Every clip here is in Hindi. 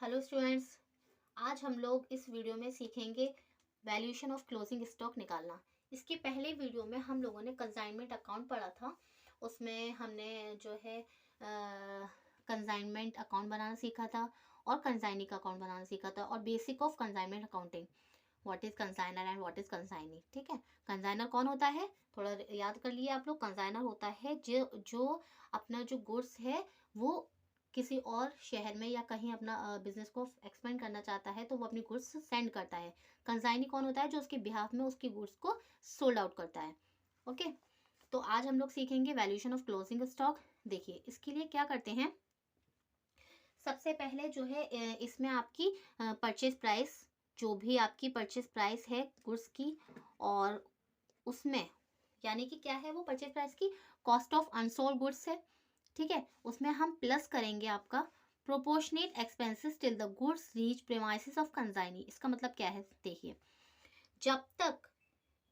Hello students. आज हम लोग इस वीडियो में सीखेंगे वैल्यूएशन ऑफ क्लोजिंग स्टॉक निकालना। इसके पहले वीडियो में हम लोगों ने कंसाइनमेंट अकाउंट पढ़ा था। उसमें हमने जो है कंसाइनमेंट अकाउंट बनाना सीखा था और कंसाइनी का अकाउंट बनाना सीखा था और basic of consignment accounting, what is consignor and what is consignee. ठीक है, कंसाइनर कौन होता है थोड़ा याद कर लिए आप लोग। कंसाइनर होता है जो अपना जो गुड्स है वो किसी और शहर में या कहीं अपना बिजनेस को एक्सपेंड करना चाहता है तो वो अपनी गुड्स सेंड करता है। कंसाइनी कौन होता है? जो उसके बिहाफ में उसकी गुड्स को सोल्ड आउट करता है। ओके, तो आज हम लोग सीखेंगे वैल्यूएशन ऑफ क्लोजिंग स्टॉक। देखिए इसके लिए क्या करते हैं, सबसे पहले जो है इसमें आपकी परचेज प्राइस, जो भी आपकी परचेज प्राइस है गुड्स की, और उसमें यानी कि क्या है वो परचेज प्राइस की कॉस्ट ऑफ अनसोल्ड गुड्स है। ठीक है, उसमें हम प्लस करेंगे आपका proportionate expenses till the goods reach premises of consignee. इसका मतलब क्या है, देखिए जब तक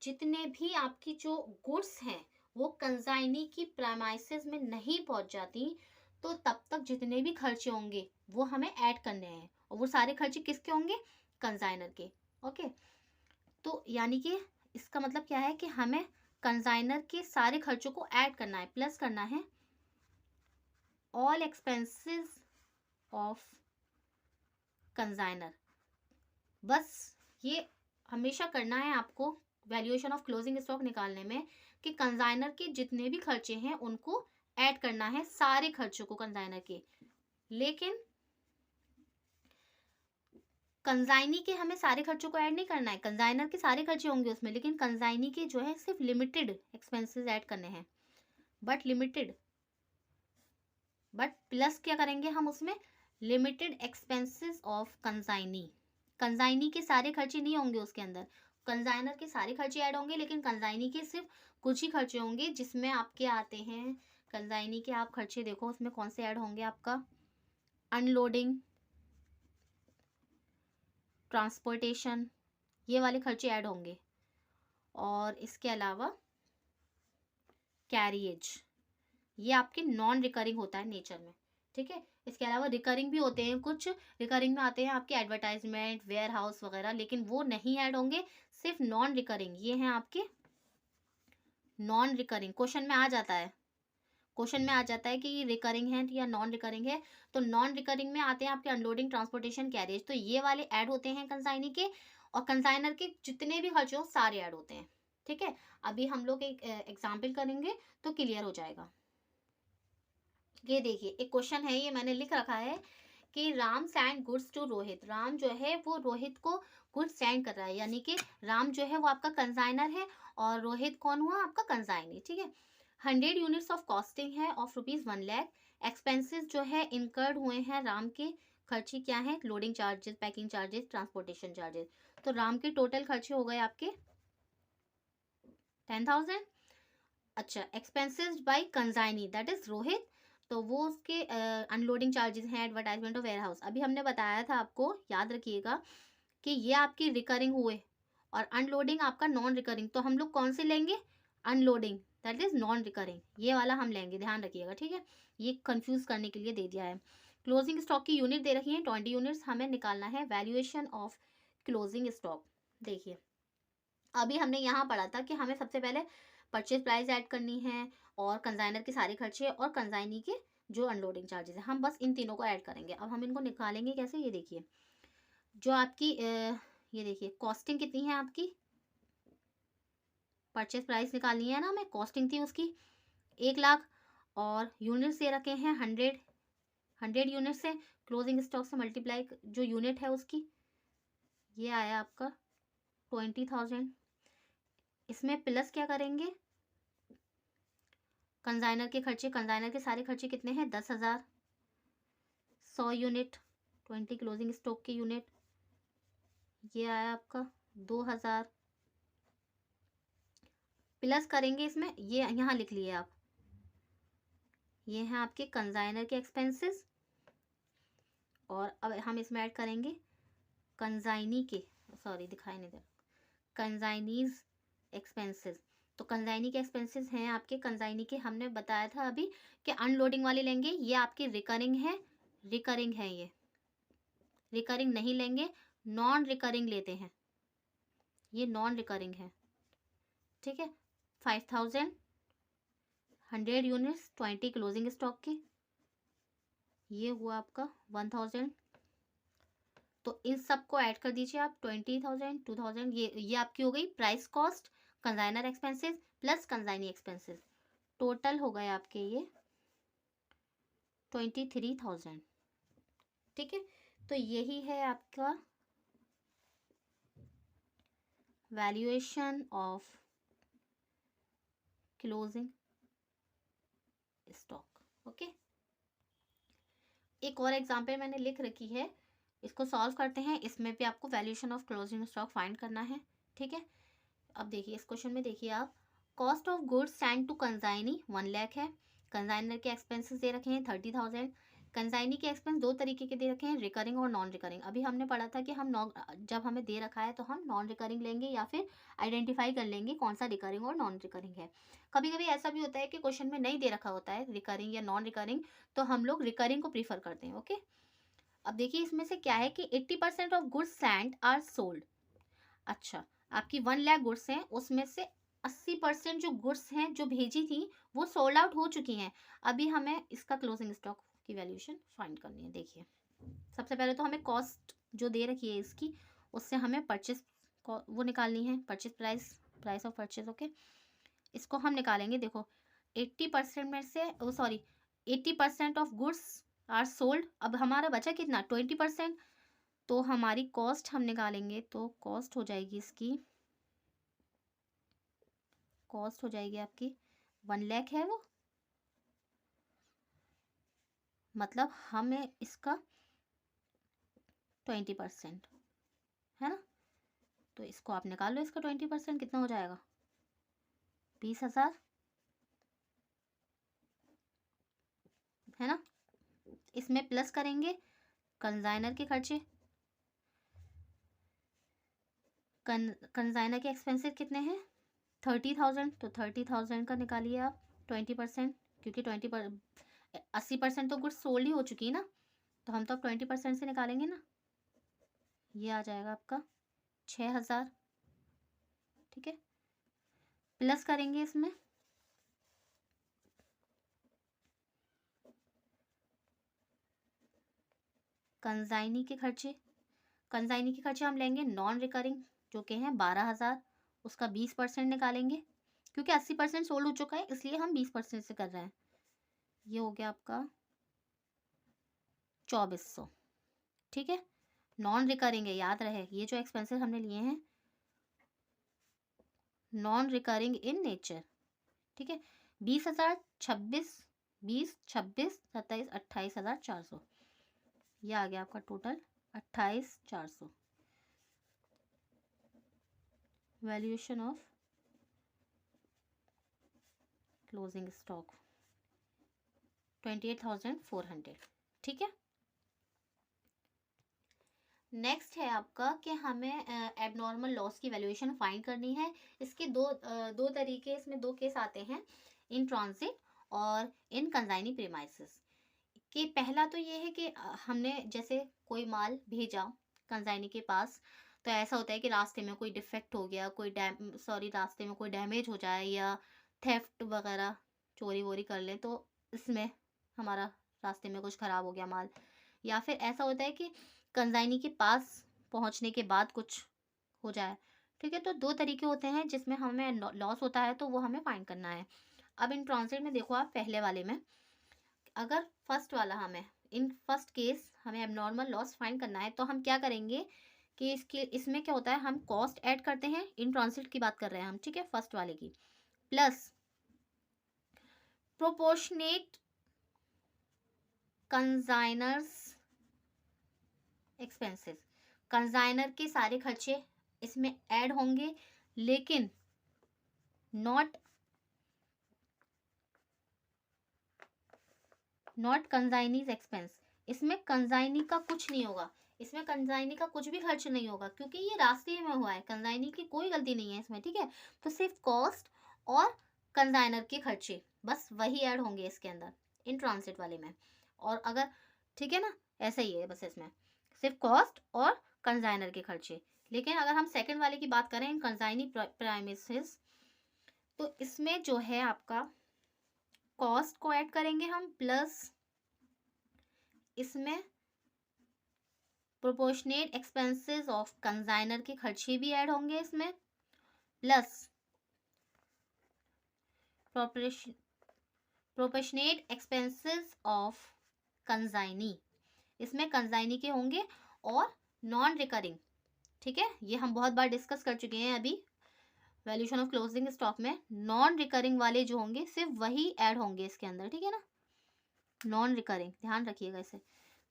जितने भी आपकी जो गुड्स हैं वो कंसाइनी की प्रेमाइसिस में नहीं पहुंच जाती तो तब तक जितने भी खर्चे होंगे वो हमें ऐड करने हैं, और वो सारे खर्चे किसके होंगे? कंसाइनर के। ओके, तो यानी कि इसका मतलब क्या है कि हमें कंसाइनर के सारे खर्चों को ऐड करना है, प्लस करना है ऑल एक्सपेंसेस ऑफ कंसाइनर। बस ये हमेशा करना है आपको वैल्यूएशन ऑफ क्लोजिंग स्टॉक निकालने में कि कंसाइनर के जितने भी खर्चे हैं उनको ऐड करना है, सारे खर्चों को कंसाइनर के। लेकिन कंसाइनी के हमें सारे खर्चों को ऐड नहीं करना है, कंसाइनर के सारे खर्चे होंगे उसमें, लेकिन कंसाइनी के जो है सिर्फ लिमिटेड एक्सपेंसेस ऐड करने हैं, बट लिमिटेड। बट प्लस क्या करेंगे हम उसमें? Limited expenses of consignee. Consignee के सारे खर्चे नहीं होंगे उसके अंदर, कंसाइनर के सारे खर्चे ऐड होंगे लेकिन कंसाइनी के सिर्फ कुछ ही खर्चे होंगे, जिसमें आपके आते हैं कंसाइनी के आप खर्चे देखो उसमें कौन से ऐड होंगे, आपका अनलोडिंग, ट्रांसपोर्टेशन, ये वाले खर्चे ऐड होंगे। और इसके अलावा कैरिएज, ये आपके नॉन रिकरिंग होता है नेचर में। ठीक है, इसके अलावा रिकरिंग भी होते हैं, कुछ रिकरिंग में आते हैं आपके एडवर्टाइजमेंट, वेयर हाउस वगैरह, लेकिन वो नहीं ऐड होंगे, सिर्फ नॉन रिकरिंग ये हैं आपके नॉन रिकरिंग। क्वेश्चन में आ जाता है, क्वेश्चन में आ जाता है कि ये रिकरिंग है या नॉन रिकरिंग है, तो नॉन रिकरिंग में आते हैं आपके अनलोडिंग, ट्रांसपोर्टेशन, कैरियज, तो ये वाले ऐड होते हैं कंसाइनी के, और कंसाइनर के जितने भी खर्चे हो सारे ऐड होते हैं। ठीक है, अभी हम लोग एक एग्जाम्पल करेंगे तो क्लियर हो जाएगा। ये देखिए एक क्वेश्चन है, ये मैंने लिख रखा है कि Ram send goods to Rohit. Ram जो है वो रोहित को गुड्स सेंड कर रहा है, यानी कि राम जो है वो आपका कंसाइनर है और रोहित कौन हुआ? आपका कंसाइनी। ठीक है, 100 यूनिट्स ऑफ कॉस्टिंग है ऑफ ₹1,00,000। एक्सपेंसेस जो है इनकर्ड हुए हैं राम के, खर्चे क्या है? Loading charges, packing charges, transportation charges. तो राम के टोटल खर्चे हो गए आपके 10,000। अच्छा, expenses bye consignee that is Rohit, तो वो उसके अनलोडिंग चार्जेस हैं, एडवर्टाइजमेंट ऑफ वेयर हाउस। अभी हमने बताया था आपको, याद रखिएगा कि ये आपकी रिकरिंग हुए और अनलोडिंग आपका नॉन रिकरिंग, तो हम लोग कौन से लेंगे? Unloading that is non recurring, ये वाला हम लेंगे, ध्यान रखिएगा। ठीक है, ये कंफ्यूज करने के लिए दे दिया है। क्लोजिंग स्टॉक की यूनिट दे रखी है 20 यूनिट्स, हमें निकालना है वैल्यूएशन ऑफ क्लोजिंग स्टॉक। देखिए अभी हमने यहाँ पढ़ा था कि हमें सबसे पहले परचेज प्राइस ऐड करनी है और कंसाइनर के सारे खर्चे और कंसाइनी के जो अनलोडिंग चार्जेस है, हम बस इन तीनों को ऐड करेंगे। अब हम इनको निकालेंगे कैसे, ये देखिए जो आपकी ये देखिए कॉस्टिंग कितनी है आपकी, परचेज प्राइस निकालनी है ना हमें, कॉस्टिंग थी उसकी 1,00,000 और यूनिट्स दे रखे हैं 100 यूनिट से, क्लोजिंग स्टॉक से मल्टीप्लाई जो यूनिट है उसकी, ये आया आपका 20,000। इसमें प्लस क्या करेंगे? कंसाइनर के खर्चे, कंसाइनर के सारे खर्चे कितने हैं? 10,000। 100 यूनिट 20 क्लोजिंग स्टॉक की यूनिट, ये आया आपका 2,000। प्लस करेंगे इसमें, ये यहाँ लिख लिए आप, ये हैं आपके कंसाइनर के एक्सपेंसेस, और अब हम इसमें ऐड करेंगे कंसाइनी के, सॉरी दिखाई नहीं दे रहा, कंसाइनीज एक्सपेंसेस। तो कंसाइनी के एक्सपेंसेस हैं आपके, कंसाइनी के हमने बताया था अभी कि अनलोडिंग वाले लेंगे, ये आपके रिकरिंग है, रिकरिंग है ये, रिकरिंग नहीं लेंगे, नॉन रिकरिंग लेते हैं, ये नॉन रिकरिंग है, ठीक है। 5000 100 यूनिट्स 20 क्लोजिंग स्टॉक की, ये हुआ आपका 1000। तो इन सबको ऐड कर दीजिए आप, 20,000 2000, ये आपकी हो गई price cost, consignor expenses plus consignee expenses, total हो गए आपके ये 23,000, ठीक है। तो यही है आपका valuation of closing stock, okay. एक और एग्जांपल मैंने लिख रखी है, इसको सॉल्व करते हैं, इसमें भी आपको valuation of closing stock find करना है, ठीक है। अब देखिए इस क्वेश्चन में, देखिए आप, cost of goods send to consignee 1 lakh है, कंसाइनर के एक्सपेंसेस दे रखे हैं 30,000, कंसाइनी के एक्सपेंस दो तरीके के दे रखे हैं, रिकरिंग और नॉन रिकरिंग। अभी हमने पढ़ा था कि हम जब हमें दे रखा है तो हम नॉन रिकरिंग लेंगे या फिर आइडेंटिफाई कर लेंगे कौन सा रिकरिंग और नॉन रिकरिंग है। कभी कभी ऐसा भी होता है कि क्वेश्चन में नहीं दे रखा होता है रिकरिंग या नॉन रिकरिंग, तो हम लोग रिकरिंग को प्रीफर करते हैं, ओके। अब देखिए इसमें से क्या है कि 80% of goods send are sold. अच्छा, आपकी 1 लाख गुड्स हैं, उसमें से 80% जो गुड्स हैं जो भेजी थी वो सोल्ड आउट हो चुकी हैं। अभी हमें इसका क्लोजिंग स्टॉक की वैल्यूएशन फाइंड करनी है। देखिए सबसे पहले तो हमें कॉस्ट जो दे रखी है इसकी, उससे हमें परचेस वो निकालनी है, purchase price, price of purchase, okay. इसको हम निकालेंगे, देखो 80% में से, sorry 80% of goods are sold, अब हमारा बचा कितना 20%, तो हमारी कॉस्ट हम निकालेंगे, तो कॉस्ट हो जाएगी इसकी, कॉस्ट हो जाएगी आपकी 1 लाख है वो, मतलब हमें इसका 20% है ना, तो इसको आप निकाल लो, इसका 20% कितना हो जाएगा 20,000, है ना। इसमें प्लस करेंगे कंसाइनर के खर्चे, कंसाइनर के एक्सपेंसेस कितने हैं 30,000, तो 30,000 का निकालिए आप 20%, क्योंकि 80% तो गुड्स सोल्ड ही हो चुकी है ना, तो हम तो अब 20% से निकालेंगे ना, ये आ जाएगा आपका 6,000, ठीक है। प्लस करेंगे इसमें कंसाइनी के खर्चे, कंसाइनी के खर्चे हम लेंगे नॉन रिकरिंग जो कि हैं 12,000, उसका 20% निकालेंगे, क्योंकि 80% सोल्ड हो चुका है इसलिए हम 20% से कर रहे हैं, ये हो गया आपका 2,400, ठीक है। नॉन रिकरिंग है, याद रहे ये जो एक्सपेंसेस हमने लिए हैं नॉन रिकरिंग इन नेचर, ठीक है। 20,000, 26, 20, 26, 27, 28,400, ये आ गया आपका total 28,400, valuation of closing stock 28,400, ठीक है। नेक्स्ट है आपका कि हमें एबनॉर्मल लॉस की वैल्यूएशन फाइंड करनी है। इसके दो तरीके, इसमें दो केस आते हैं, इन ट्रांजिट और इन कंसाइनी प्रीमाइसेस। कि पहला तो ये है कि हमने जैसे कोई माल भेजा कंसाइनी के पास, तो ऐसा होता है कि रास्ते में कोई डिफेक्ट हो गया, रास्ते में कोई डैमेज हो जाए या थेफ्ट वगैरह चोरी वोरी कर ले, तो इसमें हमारा रास्ते में कुछ ख़राब हो गया माल, या फिर ऐसा होता है कि कंसाइनी के पास पहुंचने के बाद कुछ हो जाए, ठीक है। तो दो तरीके होते हैं जिसमें हमें लॉस होता है, तो वो हमें फाइंड करना है। अब इन ट्रांजिट में देखो आप, पहले वाले में अगर फर्स्ट वाला हमें, इन फर्स्ट केस हमें एबनॉर्मल लॉस फाइंड करना है, तो हम क्या करेंगे कि इसमें क्या होता है, हम कॉस्ट ऐड करते हैं, इन ट्रांजिट की बात कर रहे हैं हम, ठीक है, फर्स्ट वाले की, plus proportionate consignor's expenses, consignor के सारे खर्चे इसमें ऐड होंगे, लेकिन नॉट कंसाइनीज एक्सपेंस, इसमें कंसाइनी का कुछ नहीं होगा, इसमें कंसाइनी का कुछ भी खर्च नहीं होगा, क्योंकि ये रास्ते में हुआ है, कंसाइनी की कोई गलती नहीं है इसमें, ठीक है। तो सिर्फ कॉस्ट और कंसाइनर के खर्चे बस वही ऐड होंगे इसके अंदर, इन ट्रांजिट वाले में। और अगर, ठीक है ना, ऐसा ही है बस इसमें, सिर्फ कॉस्ट और कंसाइनर के खर्चे। लेकिन अगर हम सेकंड वाले की बात करें, कंसाइनी प्राइमिसेस, तो इसमें जो है आपका कॉस्ट को ऐड करेंगे हम, प्लस इसमें प्रोपोर्शनेट एक्सपेंसेस ऑफ कंसाइनर के खर्चे भी ऐड होंगे इसमें, plus proportionate expenses of consignee, इसमें कंसाइनी के होंगे और नॉन रिकरिंग। ठीक है, ये हम बहुत बार डिस्कस कर चुके हैं अभी वैल्यूएशन ऑफ क्लोजिंग स्टॉक में। नॉन रिकरिंग वाले जो होंगे सिर्फ वही ऐड होंगे इसके अंदर, ठीक है ना, नॉन रिकरिंग, ध्यान रखिएगा इसे।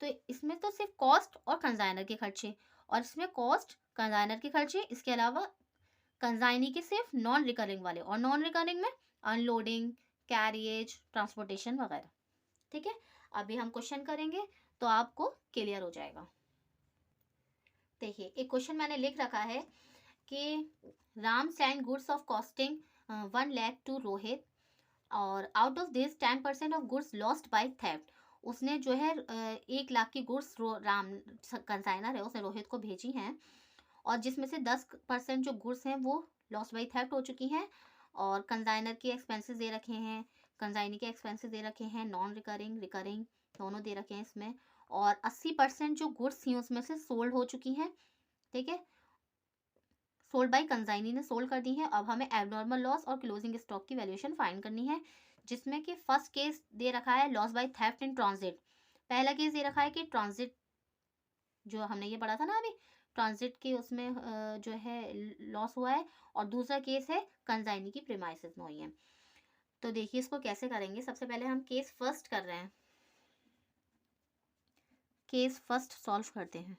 तो इसमें तो सिर्फ कॉस्ट और कंसाइनर के खर्चे, और इसमें कॉस्ट कंसाइनर के खर्चे, इसके अलावा कंसाइनी के सिर्फ नॉन रिकरिंग वाले, और नॉन रिकरिंग में अनलोडिंग, कैरिएज, ट्रांसपोर्टेशन वगैरह। ठीक है, अभी हम क्वेश्चन करेंगे तो आपको क्लियर हो जाएगा। देखिए, एक क्वेश्चन मैंने लिख रखा है कि Ram send goods of costing 1 lakh to Rohit, और out of this 10% of goods lost by theft. उसने जो है 1 लाख की गुड्स राम कंसाइनर है उसने रोहित को भेजी हैं, और जिसमें से 10% जो गुड्स हैं वो लॉस्ट बाय थेफ्ट हो चुकी हैं, और कंसाइनर के एक्सपेंसेस दे रखे हैं, कंसाइनी के एक्सपेंसेस दे रखे हैं, नॉन रिकरिंग रिकरिंग दोनों दे रखे हैं इसमें, और 80% जो गुड्स थी उसमें से सोल्ड हो चुकी हैं। ठीक है, सोल्ड बाय कंसाइनी ने सोल्ड कर दी है। अब हमें एबनॉर्मल लॉस और क्लोजिंग स्टॉक की वैल्यूएशन फाइंड करनी है, जिसमें कि फर्स्ट केस दे रखा है loss by theft in transit. पहला केस दे रखा है कि ट्रांजिट, जो हमने ये पढ़ा था ना अभी, ट्रांजिट के उसमें जो है लॉस हुआ है, और दूसरा केस है कंसाइनी की प्रीमाइसेस में हुई है। तो देखिए इसको कैसे करेंगे। सबसे पहले हम केस फर्स्ट कर रहे हैं, केस फर्स्ट सॉल्व करते हैं।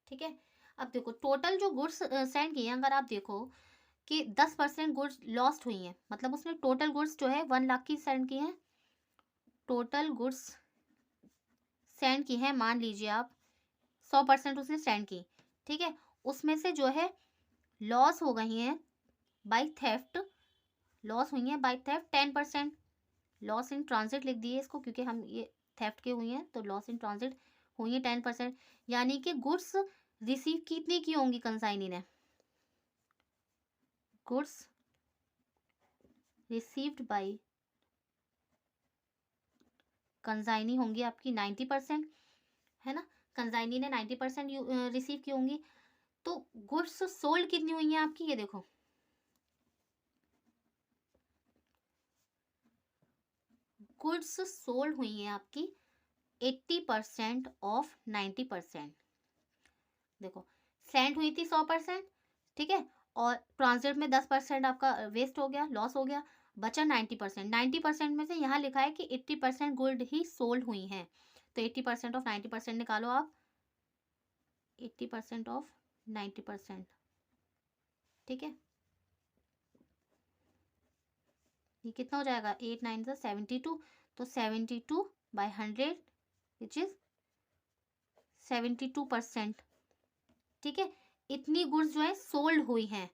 ठीक है, अब देखो टोटल जो गुड्स सेंड किए हैं, अगर आप देखो कि 10% गुड्स लॉस्ट हुई हैं, मतलब उसने टोटल गुड्स जो है 1 लाख की सेंड की हैं, टोटल गुड्स सेंड की हैं, मान लीजिए आप 100% उसने सेंड की। ठीक है, उसमें से जो है लॉस हो गई हैं बाय थेफ्ट, लॉस हुई हैं by theft 10%, loss in transit लिख दिए इसको, क्योंकि हम ये थेफ्ट के हुई हैं तो लॉस इन ट्रांजिट हुई है 10%। यानी कि गुड्स रिसीव कितनी की होंगी कंसाइनी ने, गुड्स रिसीव्ड बाय कंसाइनी होंगी आपकी 90%, है ना, कंसाइनी ने 90% रिसीव की होंगी। तो गुड्स सोल्ड कितनी हुई हैं आपकी, ये देखो, गुड्स सोल्ड हुई हैं आपकी 80% ऑफ 90%। देखो, सेंड हुई थी 100%, ठीक है, और ट्रांजिट में 10% आपका वेस्ट हो गया, लॉस हो गया, बचा 90%। 90% में से यहाँ लिखा है कि 80% गुड ही सोल्ड हुई हैं, तो 80% ऑफ 90% निकालो आप, 80% ऑफ 90%। ठीक है, ये कितना हो जाएगा, 8 9 से 72, तो 72/100 विच इज 72%। ठीक है, इतनी गुड्स जो है सोल्ड हुई हैं।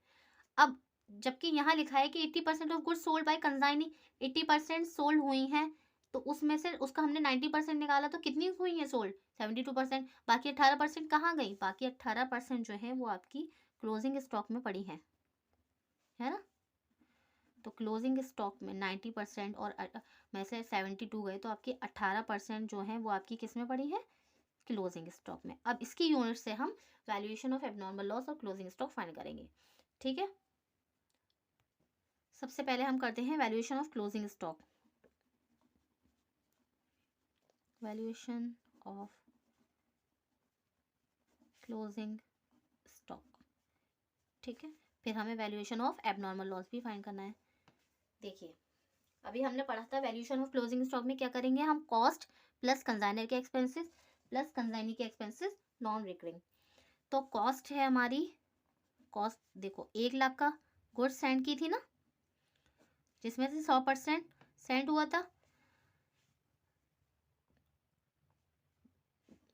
अब जबकि यहाँ लिखा है कि 80% of goods sold by consignee, 80% sold हुई हैं, तो उसमें से उसका हमने 90% निकाला, तो कितनी हुई है सोल्ड, 72%। बाकी 18% कहाँ गई, बाकी 18% जो है वो आपकी क्लोजिंग स्टॉक में पड़ी है ना। तो क्लोजिंग स्टॉक में 90% और में से 72 गए, तो आपकी 18% जो है वो आपकी किस में पड़ी है, क्लोजिंग स्टॉक में। अब इसकी यूनिट से हम वैल्यूएशन ऑफ एबनॉर्मल लॉस और क्लोजिंग स्टॉक फाइंड करेंगे। ठीक है, सबसे पहले हम करते हैं valuation of closing stock, valuation of closing stock. ठीक है, फिर हमें वैल्यूएशन ऑफ एबनॉर्मल लॉस भी फाइंड करना है। देखिए, अभी हमने पढ़ा था वैल्यूएशन ऑफ क्लोजिंग स्टॉक में क्या करेंगे हम, कॉस्ट प्लस कंसाइनर के एक्सपेंसेस प्लस कंसाइनी के एक्सपेंसेस नॉन रिकरिंग। तो कॉस्ट है हमारी, कॉस्ट देखो 1 लाख का गुड्स सेंड की थी ना, जिसमें से 100% सेंड हुआ था,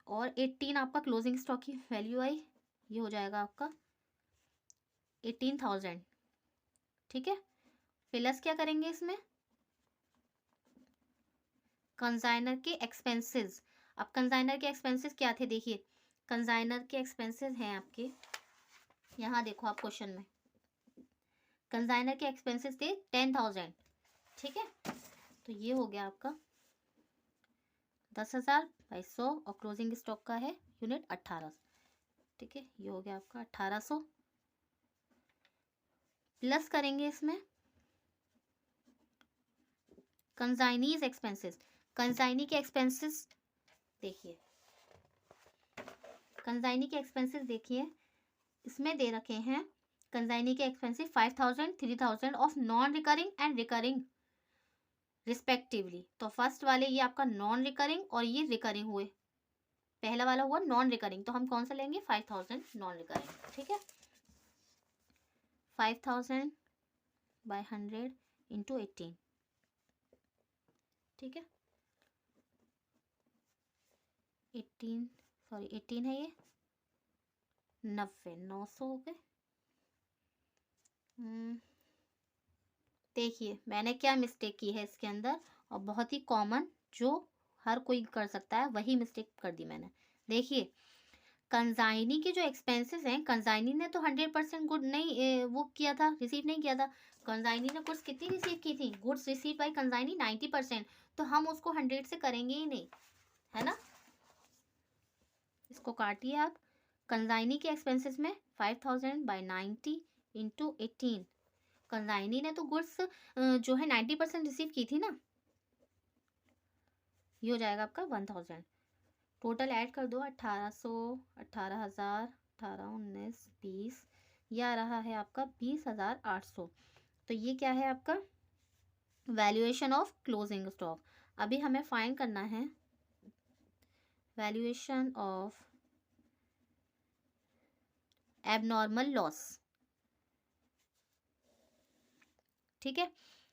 और 18 आपका क्लोजिंग स्टॉक की वैल्यू आई, ये हो जाएगा आपका 18,000। ठीक है, प्लस क्या करेंगे इसमें, कंसाइनर के एक्सपेंसेस। अब कंसाइनर के एक्सपेंसेस क्या थे, देखिए कंसाइनर के एक्सपेंसेस हैं आपके, यहाँ देखो आप क्वेश्चन में, कंसाइनर के एक्सपेंसेस थे 10,000, ठीक है। तो ये हो गया आपका 10,000/100 और क्लोजिंग स्टॉक का है यूनिट 18, ठीक है। ये हो गया आपका 1800, प्लस करेंगे इसमें कंसाइनीज एक्सपेंसेस। कंसाइनी के एक्सपेंसेस देखिए, कंसाइनी के एक्सपेंसेस देखिए, इसमें दे रखे हैं कंसाइनी के expenses 5,000, 3,000 of non recurring and recurring respectively. तो फर्स्ट वाले ये आपका नॉन रिकरिंग और ये रिकरिंग हुए, पहला वाला हुआ नॉन रिकरिंग, तो हम कौन सा लेंगे 5,000 नॉन रिकरिंग, ठीक है। 5,000/100 × 18, ठीक है। 18 है ये, 90, 900 हो गए। देखिए मैंने क्या मिस्टेक की है इसके अंदर, और बहुत ही कॉमन जो हर कोई कर सकता है वही मिस्टेक कर दी मैंने। देखिए कंसाइनी के जो एक्सपेंसेस हैं, कंसाइनी ने तो 100% गुड नहीं वो किया था, रिसीव नहीं किया था। कंसाइनी ने गुड्स कितनी रिसीव की थी, गुड्स रिसीव बाय कंसाइनी 90%, तो हम उसको 100 से करेंगे ही नहीं, है ना। इसको काटिए आप, कंसाइनी के एक्सपेंसेस में 5,000/90 × 18, कंसाइनी ने तो गुड्स जो है 90% रिसीव की थी ना, ये हो जाएगा आपका 1,000। टोटल ऐड कर दो, 1,800, 18,000, 18, 19, 20, ये आ रहा है आपका 20,800। तो ये क्या है आपका वैल्यूएशन ऑफ क्लोजिंग स्टॉक। अभी हमें फाइंड करना है वैल्यूएशन ऑफ एबनॉर्मल लॉस, ठीक है।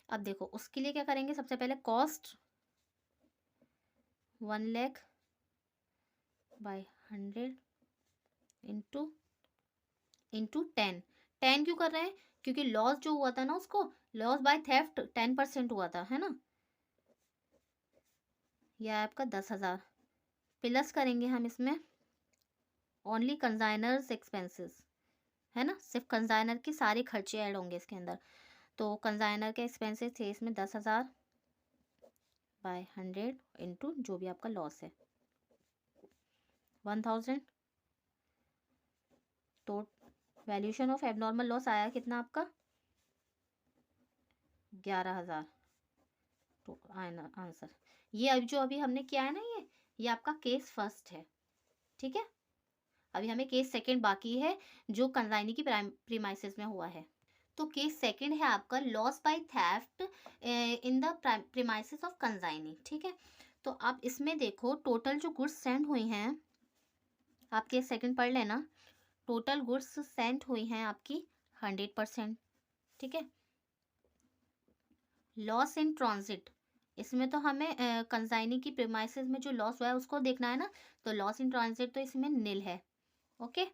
अब देखो उसके लिए क्या करेंगे, सबसे पहले कॉस्ट 1,00,000/100 इंटू 10। 10 क्यों कर रहे हैं, क्योंकि लॉस जो हुआ था ना, उसको लॉस बाय थेफ्ट 10% हुआ था, है ना। यह आपका 10,000, प्लस करेंगे हम इसमें ओनली कंसाइनर्स एक्सपेंसेस, है ना, सिर्फ कंसाइनर के सारे खर्चे ऐड होंगे इसके अंदर। तो कंसाइनर के एक्सपेंसेस थे इसमें 10,000/100 इंटू जो भी आपका लॉस है 1,000। तो वैल्यूएशन ऑफ एबनॉर्मल लॉस आया कितना आपका 11,000। तो आंसर ये अभी हमने किया है ना, ये आपका केस फर्स्ट है, ठीक है। अभी हमें केस सेकंड बाकी है जो कंसाइनी की प्रीमाइसेस में हुआ है। तो केस सेकंड है आपका loss by theft in the premises of consignee, ठीक है। तो आप इसमें देखो टोटल जो गुड्स सेंड हुई हैं, आप केस सेकंड पढ़ लेना, टोटल गुड्स सेंड हुई हैं आपकी 100%, ठीक है। लॉस इन ट्रांजिट, इसमें तो हमें कंसाइनी की प्रीमाइसेस में जो लॉस हुआ है उसको देखना है ना, तो लॉस इन ट्रांजिट तो इसमें निल है, ओके।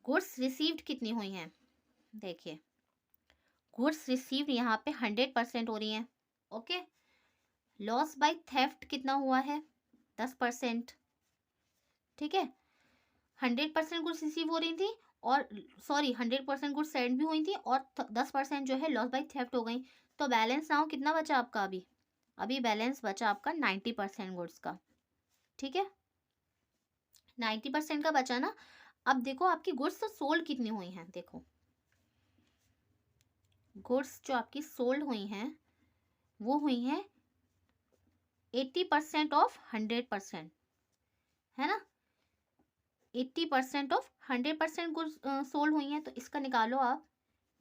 गुड्स रिसीव्ड कितनी हुई हैं, देखिए गुड्स रिसीव्ड यहाँ पे 100% हो रही हैं, ओके। लॉस बाय थेफ्ट कितना हुआ है 10%, ठीक है। 100% गुड्स रिसीव हो रही थी, और सॉरी 100% गुड्स सेंड भी हुई थी, और 10% जो है लॉस बाय थेफ्ट हो गई। तो बैलेंस नाउ कितना बचा आपका, अभी बैलेंस बचा आपका 90% गुड्स का, ठीक है। 90% का बचा ना। अब देखो आपकी गुड्स तो सोल्ड कितनी हुई हैं, देखो गुड्स जो आपकी सोल्ड हुई हैं वो हुई हैं 80% ऑफ 100%, है ना। 80% ऑफ 100% गुड्स सोल्ड हुई हैं, तो इसका निकालो आप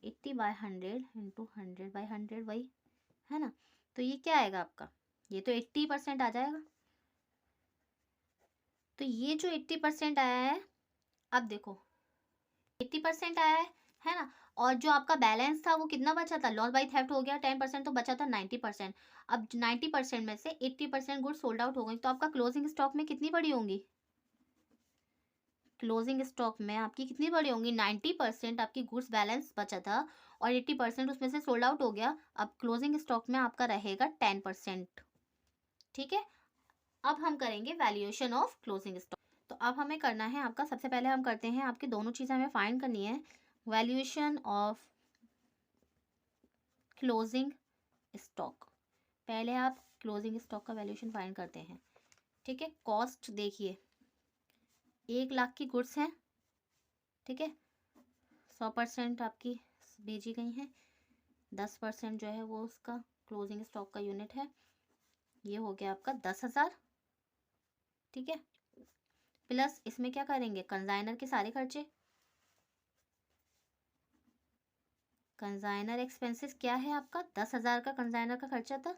80/100 इंटू 100/100, वही है ना। तो ये क्या आएगा आपका, ये तो 80% आ जाएगा। तो ये जो 80% आया है, अब देखो 80% आया है ना, और जो आपका बैलेंस था वो कितना बचा था, लॉस बाय थेफ्ट हो गया 10%, तो बचा था 90%। अब 90% में से 80% गुड्स सोल्ड आउट हो गई, तो आपका क्लोजिंग स्टॉक में कितनी पड़ी होंगी, क्लोजिंग स्टॉक में आपकी कितनी पड़ी होंगी, 90% आपकी गुड्स बैलेंस बचा था और 80% उसमें से सोल्ड आउट हो गया। अब क्लोजिंग स्टॉक में आपका रहेगा 10%, ठीक है। अब हम करेंगे वैल्यूएशन ऑफ क्लोजिंग स्टॉक। तो अब हमें करना है आपका, सबसे पहले हम करते हैं आपकी दोनों चीज़ें हमें फाइंड करनी है। वैल्यूएशन ऑफ क्लोजिंग स्टॉक, पहले आप क्लोजिंग स्टॉक का वैल्यूएशन फाइंड करते हैं। ठीक है, कॉस्ट देखिए 1 लाख की गुड्स हैं, ठीक है, 100% आपकी भेजी गई हैं, 10% जो है वो उसका क्लोजिंग स्टॉक का यूनिट है, ये हो गया आपका 10,000। ठीक है, प्लस इसमें क्या करेंगे, कंजाइनर के सारे खर्चे, कंजाइनर एक्सपेंसेस क्या है आपका 10,000 का कंजाइनर का खर्चा था,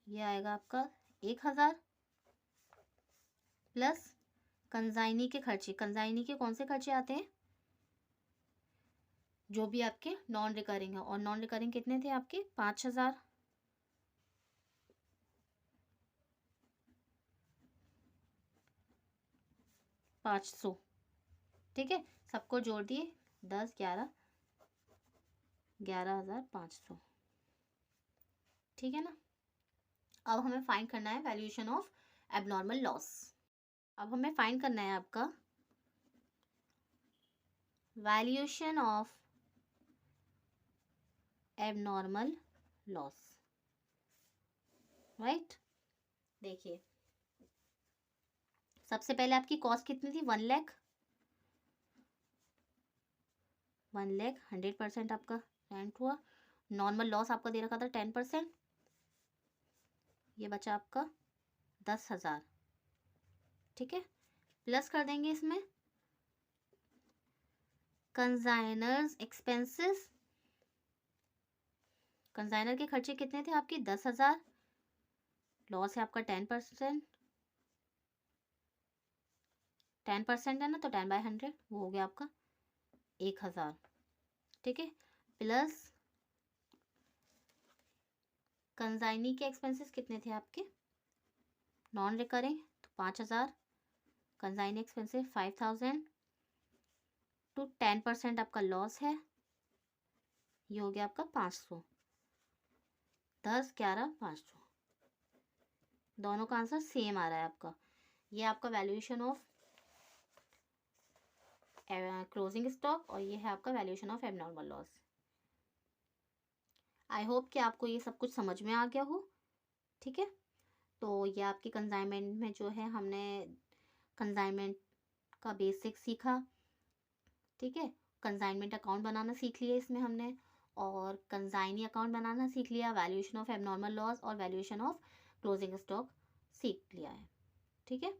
ये आएगा आपका 1,000 प्लस कंजाइनी के खर्चे। कंजाइनी के कौन से खर्चे आते हैं, जो भी आपके नॉन रिकरिंग है, और नॉन रिकरिंग कितने थे आपके 5,000, 500। ठीक है, सबको जोड़ दिए 10 11 11,500। ठीक है ना। अब हमें फाइंड करना है वैल्यूएशन ऑफ एबनॉर्मल लॉस। अब हमें फाइंड करना है आपका valuation of abnormal loss, right. देखिए सबसे पहले आपकी कॉस्ट कितनी थी, 1 लाख, 100% आपका रेंट हुआ। नॉर्मल लॉस आपका दे रखा था 10%, ये बचा आपका 10,000। ठीक है, प्लस कर देंगे इसमें कंजाइनर्स एक्सपेंसेस, कंजाइनर के खर्चे कितने थे आपके 10,000, लॉस है आपका 10%, 10% है ना, तो 10/100 वो हो गया आपका 1,000। ठीक है, प्लस कंजाइनी के एक्सपेंसेस कितने थे आपके नॉन रिकरिंग, तो 5,000, कंजाइनी एक्सपेंसेस 5,000 टू 10% आपका लॉस है, ये हो गया आपका 500, 10 11 500, दोनों का आंसर सेम आ रहा है आपका। ये आपका वैल्यूएशन ऑफ क्लोजिंग स्टॉक और ये है आपका valuation of abnormal loss. I hope कि आपको ये सब कुछ समझ में आ गया हो। ठीक है, तो ये आपकी कंसाइनमेंट में जो है हमने कंसाइनमेंट का बेसिक सीखा। ठीक है, कंसाइनमेंट अकाउंट बनाना सीख लिया इसमें हमने, और कंसाइनी अकाउंट बनाना सीख लिया, वैल्यूएशन ऑफ एबनॉर्मल लॉस और वैल्यूएशन ऑफ क्लोजिंग स्टॉक सीख लिया है। ठीक है।